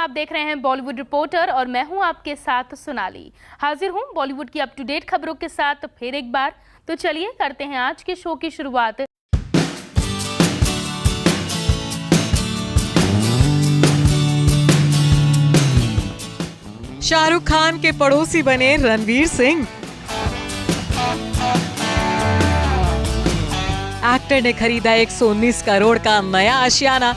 आप देख रहे हैं बॉलीवुड रिपोर्टर और मैं हूं आपके साथ सोनाली। हाजिर हूं बॉलीवुड की अप टू डेट खबरों के साथ फिर एक बार। तो चलिए करते हैं आज के शो की शुरुआत। शाहरुख खान के पड़ोसी बने रणवीर सिंह। एक्टर ने खरीदा 119 करोड़ का नया आशियाना।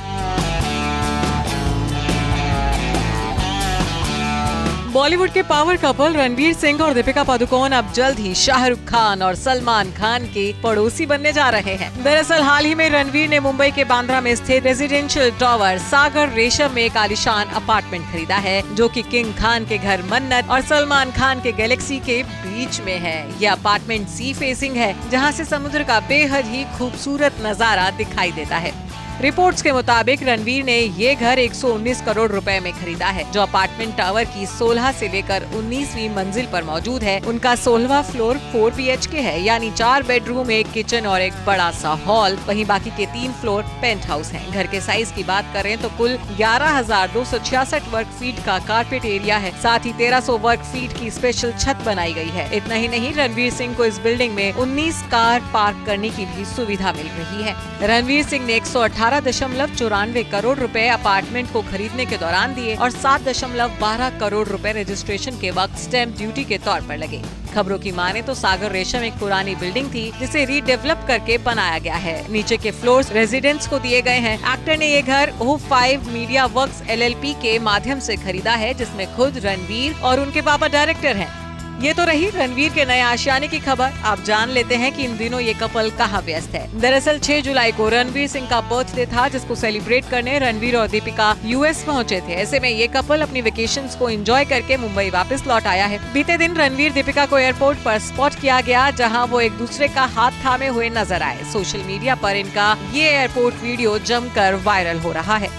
बॉलीवुड के पावर कपल रणवीर सिंह और दीपिका पादुकोण अब जल्द ही शाहरुख खान और सलमान खान के पड़ोसी बनने जा रहे हैं। दरअसल हाल ही में रणवीर ने मुंबई के बांद्रा में स्थित रेजिडेंशियल टावर सागर रेशम में एक आलीशान अपार्टमेंट खरीदा है, जो कि किंग खान के घर मन्नत और सलमान खान के गैलेक्सी के बीच में है। यह अपार्टमेंट सी फेसिंग है, जहाँ से समुद्र का बेहद ही खूबसूरत नजारा दिखाई देता है। रिपोर्ट्स के मुताबिक रणवीर ने ये घर 119 करोड़ रुपए में खरीदा है, जो अपार्टमेंट टावर की 16 से लेकर 19वीं मंजिल पर मौजूद है। उनका 16वां फ्लोर 4 BHK है, यानी 4 बेडरूम, एक किचन और एक बड़ा सा हॉल। वहीं बाकी के 3 फ्लोर पेंट हाउस हैं। घर के साइज की बात करें तो कुल 11,266 वर्ग फीट का कारपेट एरिया है। साथ ही 1300 वर्ग फीट की स्पेशल छत बनाई गई है। इतना ही नहीं, रणवीर सिंह को इस बिल्डिंग में 19 कार पार्क करने की भी सुविधा मिल रही है। रणवीर सिंह ने 118.94 करोड़ रुपए अपार्टमेंट को खरीदने के दौरान दिए और 7.12 करोड़ रुपए रजिस्ट्रेशन के वक्त स्टैंप ड्यूटी के तौर पर लगे। खबरों की माने तो सागर रेशम एक पुरानी बिल्डिंग थी, जिसे रीडेवलप करके बनाया गया है। नीचे के फ्लोर्स रेजिडेंट्स को दिए गए हैं। एक्टर ने ये घर O5 मीडिया वर्क्स LLP के माध्यम से खरीदा है, जिसमें खुद रणवीर और उनके पापा डायरेक्टर हैं। ये तो रही रणवीर के नए आशियाने की खबर। आप जान लेते हैं कि इन दिनों ये कपल कहाँ व्यस्त है। दरअसल 6 जुलाई को रणवीर सिंह का बर्थडे था, जिसको सेलिब्रेट करने रणवीर और दीपिका US पहुंचे थे। ऐसे में ये कपल अपनी वेकेशंस को एंजॉय करके मुंबई वापस लौट आया है। बीते दिन रणवीर दीपिका को एयरपोर्ट पर स्पॉट किया गया, जहाँ वो एक दूसरे का हाथ थामे हुए नजर आए। सोशल मीडिया पर इनका ये एयरपोर्ट वीडियो जमकर वायरल हो रहा है।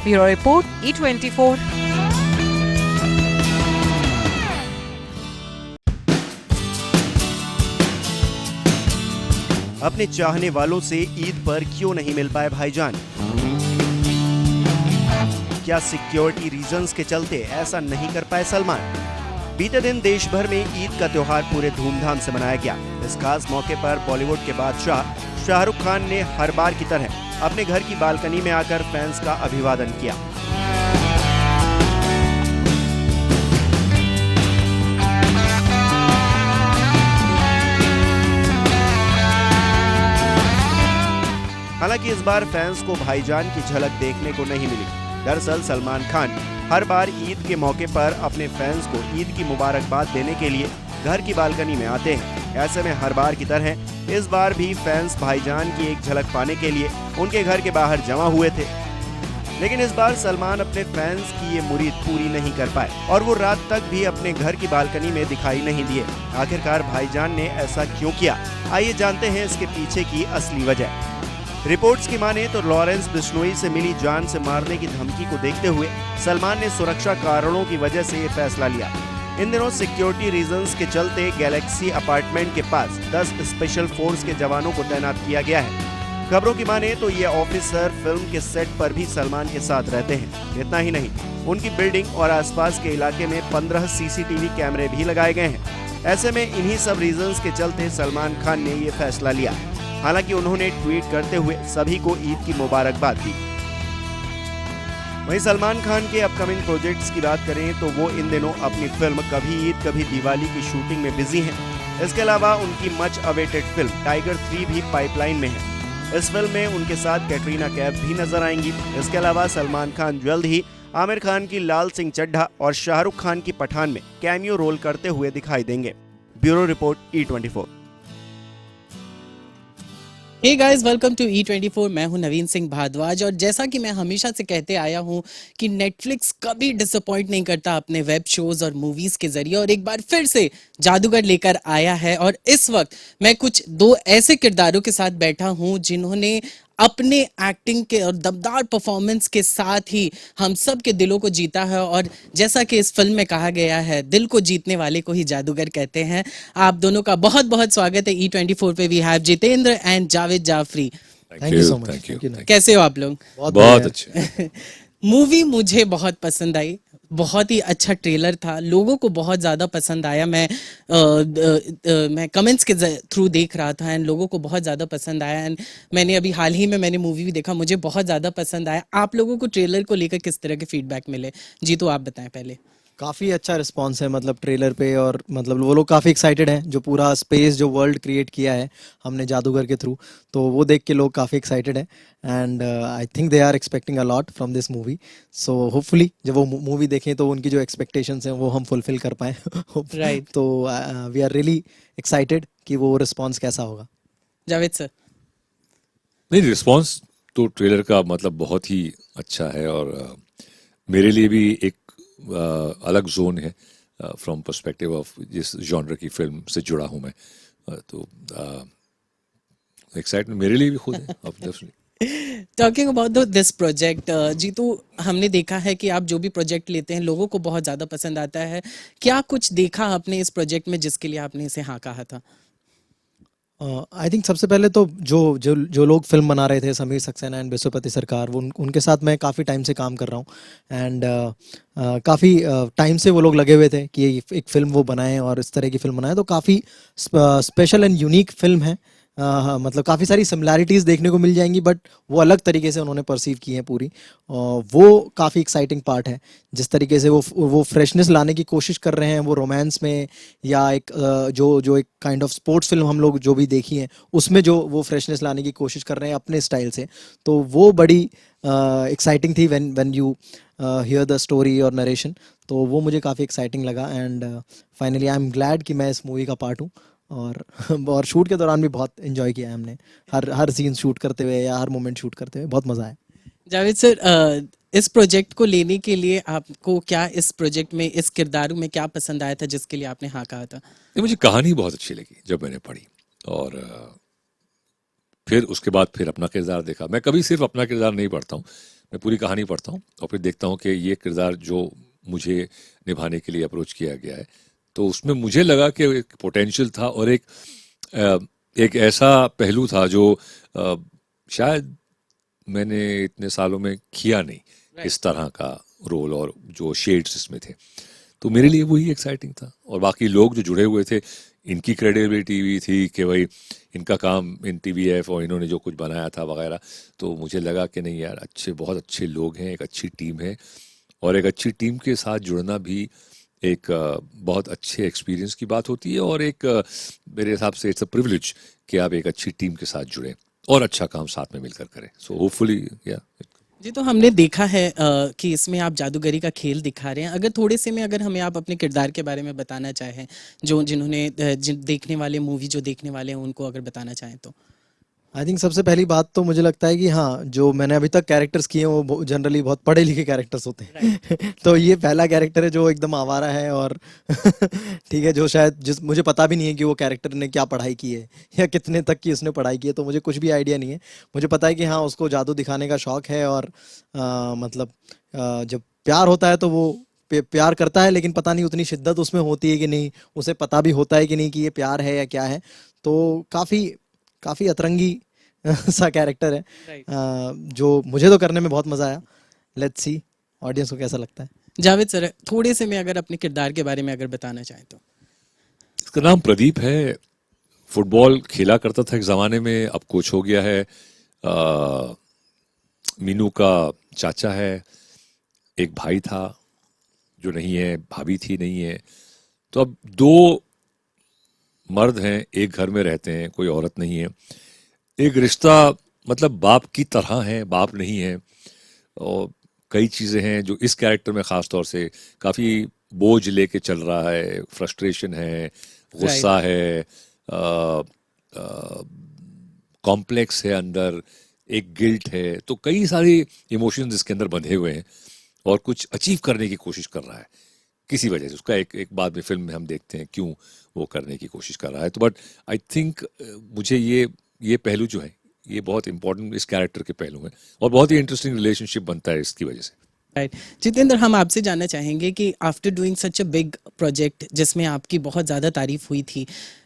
Bureau report E24। अपने चाहने वालों से ईद पर क्यों नहीं मिल पाए भाईजान? क्या सिक्योरिटी रीजंस के चलते ऐसा नहीं कर पाए सलमान? बीते दिन देश भर में ईद का त्योहार पूरे धूमधाम से मनाया गया। इस खास मौके पर बॉलीवुड के बादशाह शाहरुख खान ने हर बार की तरह अपने घर की बालकनी में आकर फैंस का अभिवादन किया। हालांकि इस बार फैंस को भाईजान की झलक देखने को नहीं मिली। दरअसल सलमान खान हर बार ईद के मौके पर अपने फैंस को ईद की मुबारकबाद देने के लिए घर की बालकनी में आते हैं। ऐसे में हर बार की तरह इस बार भी फैंस भाईजान की एक झलक पाने के लिए उनके घर के बाहर जमा हुए थे। लेकिन इस बार सलमान अपने फैंस की ये मुरीद पूरी नहीं कर पाए और वो रात तक भी अपने घर की बालकनी में दिखाई नहीं दिए। आखिरकार भाईजान ने ऐसा क्यों किया, आइए जानते हैं इसके पीछे की असली वजह। रिपोर्ट्स की माने तो लॉरेंस बिश्नोई से मिली जान से मारने की धमकी को देखते हुए सलमान ने सुरक्षा कारणों की वजह से ये फैसला लिया। इन दिनों सिक्योरिटी रीजंस के चलते गैलेक्सी अपार्टमेंट के पास 10 स्पेशल फोर्स के जवानों को तैनात किया गया है। खबरों की माने तो ये ऑफिसर फिल्म के सेट पर भी सलमान के साथ रहते हैं। इतना ही नहीं, उनकी बिल्डिंग और आसपास के इलाके में 15 CCTV कैमरे भी लगाए गए हैं। ऐसे में इन्हीं सब रीजंस के चलते सलमान खान ने ये फैसला लिया। हालांकि उन्होंने ट्वीट करते हुए सभी को ईद की मुबारकबाद दी। वहीं सलमान खान के अपकमिंग प्रोजेक्ट्स की बात करें तो वो इन दिनों अपनी फिल्म कभी ईद कभी दिवाली की शूटिंग में बिजी हैं। इसके अलावा उनकी मच अवेटेड फिल्म टाइगर 3 भी पाइपलाइन में है। इस फिल्म में उनके साथ कैटरीना कैफ भी नजर आएंगी। इसके अलावा सलमान खान जल्द ही आमिर खान की लाल सिंह चड्ढा और शाहरुख खान की पठान में कैमियो रोल करते हुए दिखाई देंगे। Bureau report E24। Hey guys, welcome to E24। मैं हूं नवीन सिंह भारद्वाज और जैसा कि मैं हमेशा से कहते आया हूं कि नेटफ्लिक्स कभी डिसअपॉइंट नहीं करता अपने वेब शोज और मूवीज के जरिए, और एक बार फिर से जादूगर लेकर आया है। और इस वक्त मैं कुछ 2 ऐसे किरदारों के साथ बैठा हूं जिन्होंने अपने एक्टिंग के और दमदार परफॉर्मेंस के साथ ही हम सब के दिलों को जीता है। और जैसा कि इस फिल्म में कहा गया है, दिल को जीतने वाले को ही जादूगर कहते हैं। आप दोनों का बहुत बहुत स्वागत है E24 पे। We have Jitendra and Javed Jaffrey. Thank you so much. कैसे हो आप लोग? बहुत अच्छे। मूवी मुझे बहुत पसंद आई, बहुत ही अच्छा ट्रेलर था, लोगों को बहुत ज़्यादा पसंद आया। मैं कमेंट्स के थ्रू देख रहा था एंड लोगों को बहुत ज़्यादा पसंद आया। एंड मैंने अभी हाल ही में मैंने मूवी भी देखा, मुझे बहुत ज़्यादा पसंद आया। आप लोगों को ट्रेलर को लेकर किस तरह के फीडबैक मिले? जी तो आप बताएं पहले। काफ़ी अच्छा रिस्पांस है मतलब ट्रेलर पे, और मतलब वो लोग काफ़ी एक्साइटेड हैं, जो पूरा स्पेस जो वर्ल्ड क्रिएट किया है हमने जादूगर के थ्रू, तो वो देख के लोग काफ़ी एक्साइटेड हैं। And I think they are expecting a lot from this movie. So hopefully जब वो मूवी देखें तो उनकी जो एक्सपेक्टेशंस हैं वो हम फुलफिल कर पाएँ। राइट। तो वी आर रियली एक्साइटेड कि वो रिस्पॉन्स कैसा होगा। जावेद सर। नहीं, रिस्पांस तो ट्रेलर का मतलब बहुत ही अच्छा है, और मेरे लिए भी एक अलग जोन है फ्रॉम पर्सपेक्टिव ऑफ जिस जॉनर की फिल्म से जुड़ा हूँ मैं। तो एक्साइटमेंट मेरे लिए भी खुद है अब definitely. Talking about this project, Jeetu, हमने देखा है कि आप जो भी प्रोजेक्ट लेते हैं लोगों को बहुत ज़्यादा पसंद आता है। क्या कुछ देखा आपने इस प्रोजेक्ट में जिसके लिए आपने इसे हाँ कहा था? आई थिंक सबसे पहले तो जो लोग फिल्म बना रहे थे, समीर सक्सेना एंड विश्वपति सरकार, वो उनके साथ मैं काफ़ी टाइम से काम कर रहा हूँ। एंड काफ़ी टाइम से वो लोग लगे हुए थे कि एक फ़िल्म वो बनाएं और इस तरह की फ़िल्म बनाएं, तो काफ़ी स्पेशल एंड यूनिक फिल्म है। मतलब काफ़ी सारी सिमिलैरिटीज़ देखने को मिल जाएंगी, बट वो अलग तरीके से उन्होंने परसीव की हैं पूरी। वो काफ़ी एक्साइटिंग पार्ट है, जिस तरीके से वो फ्रेशनेस लाने की कोशिश कर रहे हैं, वो रोमांस में या एक जो एक काइंड ऑफ स्पोर्ट्स फिल्म हम लोग जो भी देखी हैं उसमें जो वो फ्रेशनेस लाने की कोशिश कर रहे हैं अपने स्टाइल से, तो वो बड़ी एक्साइटिंग थी when you here the story और नरेशन। तो वो मुझे काफ़ी एक्साइटिंग लगा। And finally I am glad कि मैं इस मूवी का पार्ट हूँ। और शूट के दौरान भी बहुत एंजॉय किया है हमने, हर सीन शूट करते हुए या हर मोमेंट शूट करते हुए बहुत मज़ा आया। जावेद सर, इस प्रोजेक्ट को लेने के लिए आपको क्या इस प्रोजेक्ट में, इस किरदार में क्या पसंद आया था जिसके लिए आपने हाँ कहा था? मुझे कहानी बहुत अच्छी लगी जब मैंने पढ़ी, और फिर उसके बाद फिर अपना किरदार देखा। मैं कभी सिर्फ अपना किरदार नहीं पढ़ता हूँ, मैं पूरी कहानी पढ़ता हूँ और फिर देखता हूँ कि ये किरदार जो मुझे निभाने के लिए अप्रोच किया गया है, तो उसमें मुझे लगा कि एक पोटेंशियल था और एक ऐसा पहलू था जो शायद मैंने इतने सालों में किया नहीं, इस तरह का रोल और जो शेड्स इसमें थे। तो मेरे लिए वही एक्साइटिंग था, और बाकी लोग जो जुड़े हुए थे इनकी क्रेडिबिलिटी भी थी कि भाई इनका काम इन TVF और इन्होंने जो कुछ बनाया था वगैरह। तो मुझे लगा कि नहीं यार, बहुत अच्छे लोग हैं, एक अच्छी टीम है, और एक अच्छी टीम के साथ जुड़ना भी एक बहुत अच्छे एक्सपीरियंस की बात होती है, और एक मेरे हिसाब से इट्स अ प्रिविलेज कि आप एक अच्छी टीम के साथ जुड़ें और अच्छा काम साथ में मिलकर करें। सो होपफुली या जी, तो हमने देखा है कि इसमें आप जादूगरी का खेल दिखा रहे हैं। अगर थोड़े से में अगर हमें आप अपने किरदार के बारे में बताना चाहें, जिन्होंने देखने वाले मूवी जो देखने वाले हैं उनको अगर बताना चाहें तो। आई थिंक सबसे पहली बात तो मुझे लगता है कि हाँ, जो मैंने अभी तक कैरेक्टर्स किए हैं वो जनरली बहुत पढ़े लिखे कैरेक्टर्स होते हैं। तो ये पहला कैरेक्टर है जो एकदम आवारा है, और ठीक है, जो शायद मुझे पता भी नहीं है कि वो कैरेक्टर ने क्या पढ़ाई की है या कितने तक की उसने पढ़ाई की है, तो मुझे कुछ भी आइडिया नहीं है। मुझे पता है कि हाँ, उसको जादू दिखाने का शौक है, और मतलब जब प्यार होता है तो वो प्यार करता है, लेकिन पता नहीं उतनी शिद्दत उसमें होती है कि नहीं, उसे पता भी होता है कि नहीं कि ये प्यार है या क्या है। तो काफ़ी अतरंगी सा कैरेक्टर है, जो मुझे तो करने में बहुत मज़ा आया। लेट्स सी ऑडियंस को कैसा लगता है। जावेद सर, थोड़े से में अगर अपने किरदार के बारे में अगर बताना चाहें तो। इसका नाम प्रदीप है, फुटबॉल खेला करता था एक ज़माने में, अब कोच हो गया है। मीनू का चाचा है, एक भाई था जो नहीं है, भाभी थी नहीं है, तो अब 2 मर्द हैं, एक घर में रहते हैं, कोई औरत नहीं है। एक रिश्ता मतलब बाप की तरह है, बाप नहीं है, और कई चीज़ें हैं जो इस कैरेक्टर में ख़ास तौर से काफ़ी बोझ लेके चल रहा है। फ्रस्ट्रेशन है, गुस्सा है, कॉम्प्लेक्स है अंदर, एक गिल्ट है, तो कई सारी इमोशंस इसके अंदर बंधे हुए हैं, और कुछ अचीव करने की कोशिश कर रहा है किसी वजह से। उसका एक बाद में फिल्म में हम देखते हैं क्यों वो करने की कोशिश कर रहा है। तो बट आई थिंक मुझे ये पहलू जो है ये बहुत इंपॉर्टेंट इस कैरेक्टर के पहलू हैं, और बहुत ही इंटरेस्टिंग रिलेशनशिप बनता है इसकी वजह से। राइट। जितेंद्र, हम आपसे जानना चाहेंगे कि after doing such a big project जिसमें आपकी बहुत ज़्यादा तारीफ हुई थी,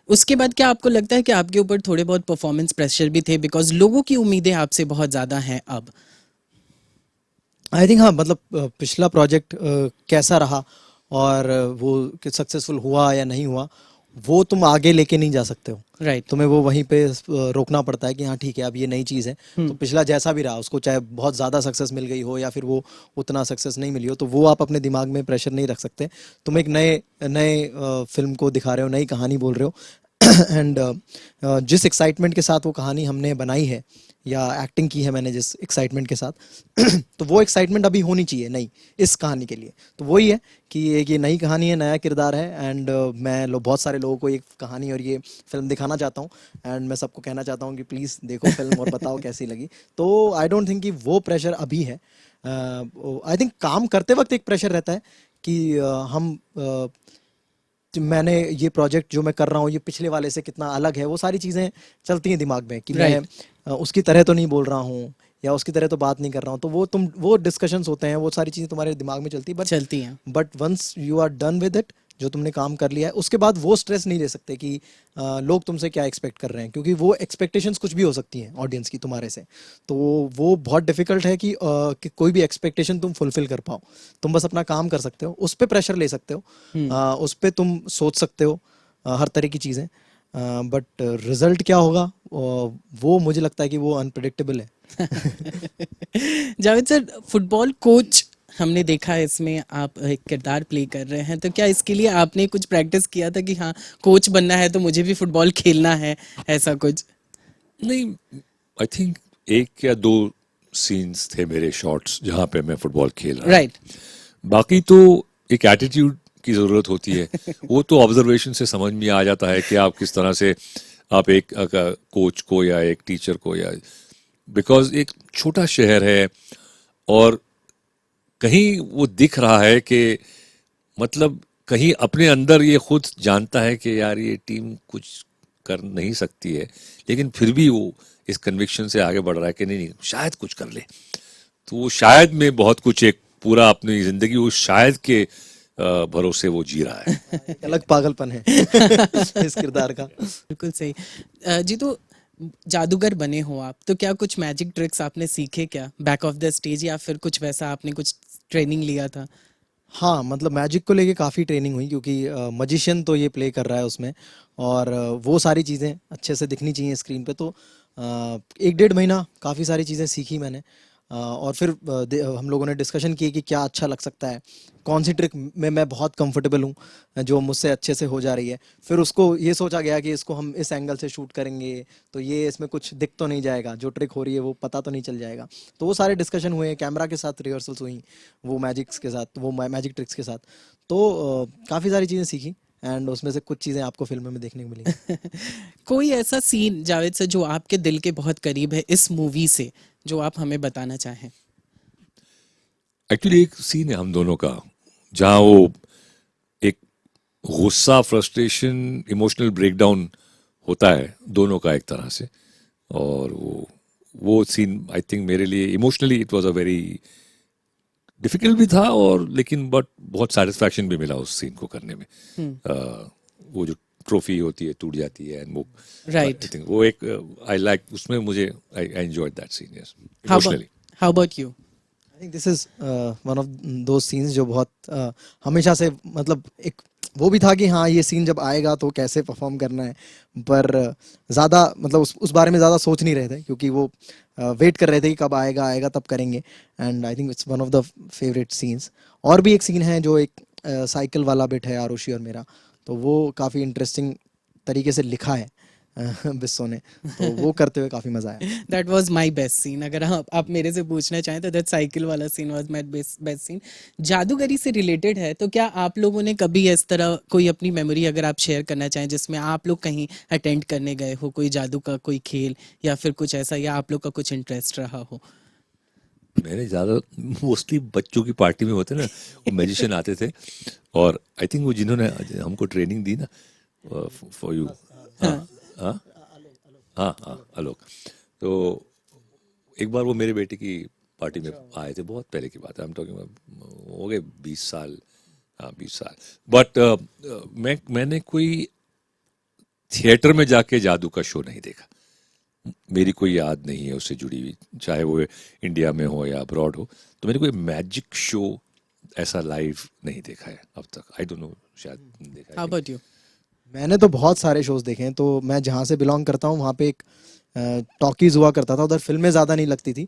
उसके बाद क्या आपको लगता है कि आपके ऊपर थोड़े बहुत परफॉर्मेंस प्रेशर भी थे, बिकॉज लोगों की उम्मीदें आपसे बहुत ज़्यादा हैं अब? आई थिंक हाँ, मतलब पिछला प्रोजेक्ट कैसा रहा और वो सक्सेसफुल हुआ या नहीं हुआ, वो तुम आगे लेके नहीं जा सकते हो। राइट। तुम्हें वो वहीं पे रोकना पड़ता है कि हाँ ठीक है, अब ये नई चीज़ है। तो पिछला जैसा भी रहा, उसको चाहे बहुत ज़्यादा सक्सेस मिल गई हो या फिर वो उतना सक्सेस नहीं मिली हो, तो वो आप अपने दिमाग में प्रेशर नहीं रख सकते। तुम एक नए नए फिल्म को दिखा रहे हो, नई कहानी बोल रहे हो। एंड जिस एक्साइटमेंट के साथ वो कहानी हमने बनाई है या एक्टिंग की है मैंने जिस एक्साइटमेंट के साथ, तो वो एक्साइटमेंट अभी होनी चाहिए नई इस कहानी के लिए। तो वही है कि एक ये नई कहानी है, नया किरदार है। एंड मैं बहुत सारे लोगों को ये कहानी और ये फिल्म दिखाना चाहता हूँ। एंड मैं सबको कहना चाहता हूँ कि प्लीज़ देखो फिल्म और बताओ कैसी लगी। तो आई डोंट थिंक कि वो प्रेशर अभी है। आई थिंक काम करते वक्त एक प्रेशर रहता है कि मैंने ये प्रोजेक्ट जो मैं कर रहा हूँ ये पिछले वाले से कितना अलग है, वो सारी चीज़ें चलती हैं दिमाग में कि मैं उसकी तरह तो नहीं बोल रहा हूँ या उसकी तरह तो बात नहीं कर रहा हूँ। तो वो डिस्कशंस होते हैं, वो सारी चीज़ें तुम्हारे दिमाग में चलती हैं। But once you are done with it, जो तुमने काम कर लिया है, उसके बाद वो स्ट्रेस नहीं ले सकते कि लोग तुमसे क्या एक्सपेक्ट कर रहे हैं, क्योंकि वो एक्सपेक्टेशंस कुछ भी हो सकती हैं ऑडियंस की तुम्हारे से। तो वो बहुत डिफिकल्ट है कि कोई भी एक्सपेक्टेशन तुम फुलफिल कर पाओ। तुम बस अपना काम कर सकते हो, उस पर प्रेशर ले सकते हो, उस पर तुम सोच सकते हो हर तरह की चीज़ें। बट रिजल्ट क्या होगा वो मुझे लगता है कि वो अनप्रेडिक्टेबल है। जावेद सर, फुटबॉल कोच हमने देखा है, इसमें आप एक किरदार प्ले कर रहे हैं, तो क्या इसके लिए आपने कुछ प्रैक्टिस किया था कि हाँ कोच बनना है तो मुझे भी फुटबॉल खेलना है, ऐसा कुछ? नहीं, आई थिंक एक या दो सीन्स थे मेरे शॉट्स जहाँ पे मैं फुटबॉल खेल रहा राइट। बाकी तो एक एटीट्यूड की ज़रूरत होती है। वो तो ऑब्जर्वेशन से समझ में आ जाता है कि आप किस तरह से आप एक कोच को या एक टीचर को, या बिकॉज एक छोटा शहर है और कहीं वो दिख रहा है कि मतलब कहीं अपने अंदर ये खुद जानता है कि यार ये टीम कुछ कर नहीं सकती है, लेकिन फिर भी वो इस कन्विक्शन से आगे बढ़ रहा है कि नहीं नहीं शायद कुछ कर ले। तो वो शायद में बहुत कुछ, एक पूरा अपनी जिंदगी वो शायद के भरोसे वो जी रहा है। एक अलग पागलपन है इस किरदार का। बिल्कुल सही। जी, तो जादूगर बने हो आप, तो क्या कुछ मैजिक ट्रिक्स आपने सीखे क्या बैक ऑफ द स्टेज, या फिर कुछ वैसा आपने कुछ ट्रेनिंग लिया था? हाँ, मतलब मैजिक को लेके काफ़ी ट्रेनिंग हुई, क्योंकि मजिशियन तो ये प्ले कर रहा है उसमें, और वो सारी चीज़ें अच्छे से दिखनी चाहिए स्क्रीन पे। तो 1 डेढ़ महीना काफ़ी सारी चीज़ें सीखी मैंने। और फिर हम लोगों ने डिस्कशन की कि क्या अच्छा लग सकता है, कौन सी ट्रिक में मैं बहुत कंफर्टेबल हूँ, जो मुझसे अच्छे से हो जा रही है। फिर उसको ये सोचा गया कि इसको हम इस एंगल से शूट करेंगे तो ये इसमें कुछ दिख तो नहीं जाएगा, जो ट्रिक हो रही है वो पता तो नहीं चल जाएगा। तो वो सारे डिस्कशन हुए, कैमरा के साथ रिहर्सल्स हुई, वो मैजिक्स के साथ, वो मैजिक ट्रिक्स के साथ। तो काफ़ी सारी चीज़ें सीखी, एंड उसमें से कुछ चीज़ें आपको फिल्म में देखने को मिली। कोई ऐसा सीन जावेद सर जो आपके दिल के बहुत करीब है इस मूवी से, जो आप हमें बताना चाहें? एक्चुअली एक सीन है हम दोनों का जहाँ वो एक गुस्सा, फ्रस्ट्रेशन, इमोशनल ब्रेकडाउन होता है दोनों का एक तरह से, और वो सीन आई थिंक मेरे लिए emotionally it was a very difficult भी था, और लेकिन बट बहुत सेटिस्फैक्शन भी मिला उस सीन को करने में। वो जो ट्रॉफी होती है टूट जाती है, एंड वो राइट। आई थिंक वो एक आई लाइक, उसमें मुझे I enjoyed that scene, yes, emotionally. How about you? I think this is one of the scenes जो बहुत हमेशा से, मतलब एक वो भी था कि हाँ ये सीन जब आएगा तो कैसे परफॉर्म करना है, पर ज़्यादा मतलब उस बारे में ज़्यादा सोच नहीं रहे थे, क्योंकि वो वेट कर रहे थे कि कब आएगा आएगा तब करेंगे। And I think it's one of the favourite scenes. और भी एक सीन है जो एक साइकिल वाला बिट है आरुषि और मेरा, तो वो काफ़ी इंटरेस्टिंग तरीके से लिखा है बिस्सो ने, तो वो करते हुए काफ़ी मज़ा आया। That was my best scene. अगर आप मेरे से पूछना चाहें तो दैट साइकिल वाला scene was my best scene. जादूगरी से रिलेटेड है, तो क्या आप लोगों ने कभी इस तरह कोई अपनी मेमोरी अगर आप शेयर करना चाहें जिसमें आप लोग कहीं अटेंड करने गए हो, कोई जादू का कोई खेल या फिर कुछ ऐसा, या आप लोग का कुछ इंटरेस्ट रहा हो? मैंने ज़्यादा मोस्टली बच्चों की पार्टी में होते ना, वो मैजिशियन आते थे, और आई थिंक वो जिन्होंने हमको ट्रेनिंग दी ना, फॉर यू, हाँ हाँ हाँ, आलोक। तो एक बार वो मेरे बेटे की पार्टी में आए थे, बहुत पहले की बात है, हम टॉकिंग हो गए 20 साल, हाँ 20 साल। बट मैंने कोई थिएटर में जाके जादू का शो नहीं देखा। मेरी कोई याद नहीं है उससे जुड़ी हुई, चाहे वो इंडिया में हो या अब्रॉड हो। तो मैंने कोई मैजिक शो ऐसा लाइव नहीं देखा है अब तक। आई डोंट नो, शायद देखा है। How about you? मैंने तो बहुत सारे शोज देखे हैं। तो मैं जहाँ से बिलोंग करता हूँ वहाँ पे एक टॉकीज हुआ करता था, उधर फिल्में ज़्यादा नहीं लगती थी।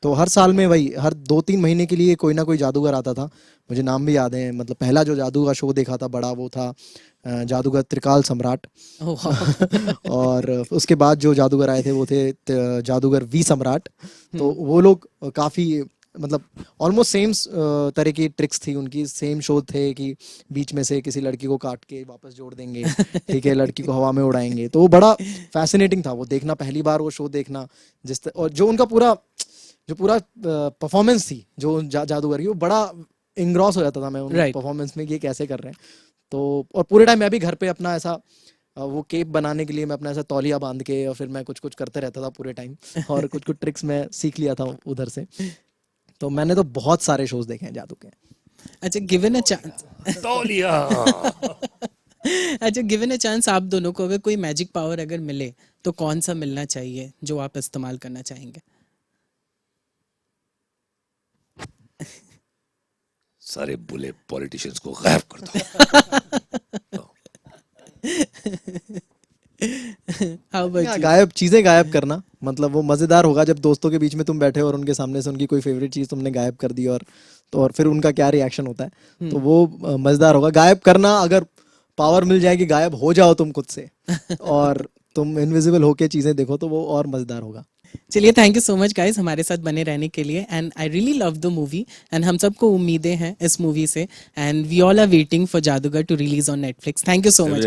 तो हर साल में वही हर 2-3 महीने के लिए कोई ना कोई जादूगर आता था। मुझे नाम भी याद है, मतलब पहला जो जादू का शो देखा था बड़ा, वो था जादूगर त्रिकाल सम्राट। और उसके बाद जो जादूगर आए थे वो थे जादूगर वी सम्राट। तो वो लोग काफ़ी मतलब ऑलमोस्ट सेम तरह की ट्रिक्स थी उनकी, सेम शो थे कि बीच में से किसी लड़की को काट के वापस जोड़ देंगे, ठीक है, लड़की को हवा में उड़ाएंगे। तो वो बड़ा फैसिनेटिंग था वो देखना, पहली बार वो शो देखना। और जो उनका पूरा परफॉर्मेंस थी जो जादूगर की, वो बड़ा इंग्रॉस हो जाता था मैं उन परफॉर्मेंस में कि ये कैसे कर रहे हैं। तो और पूरे टाइम मैं भी घर पे अपना ऐसा वो केप बनाने के लिए मैं अपना ऐसा तौलिया बांध के और फिर मैं कुछ कुछ करते रहता था पूरे टाइम, और कुछ कुछ ट्रिक्स मैं सीख लिया था उधर से। तो मैंने तो बहुत सारे शोज देखे हैं जादू के। अच्छा, गिवन अ चांस तौलिया। अच्छा, गिवन अ चांस आप दोनों को अगर कोई मैजिक पावर अगर मिले तो कौन सा मिलना चाहिए जो आप इस्तेमाल करना चाहेंगे? सारे बुले पॉलिटिशियंस को गायब कर दो। हाउ अबाउट गायब चीजें गायब करना, मतलब वो मजेदार होगा जब दोस्तों के बीच में तुम बैठे हो और उनके सामने से उनकी कोई फेवरेट चीज तुमने गायब कर दी, और फिर उनका क्या रिएक्शन होता है, तो वो मजेदार होगा। गायब करना, अगर पावर मिल जाए कि गायब हो जाओ तुम खुद से और तुम इनविजिबल होके चीजें देखो, तो वो और मजेदार होगा। चलिए, thank you so much guys हमारे साथ बने रहने के लिए। And I really love the movie and हम सबको उम्मीदें हैं इस मूवी से, and we all are waiting for Jaadugar to release on Netflix. Thank you so much.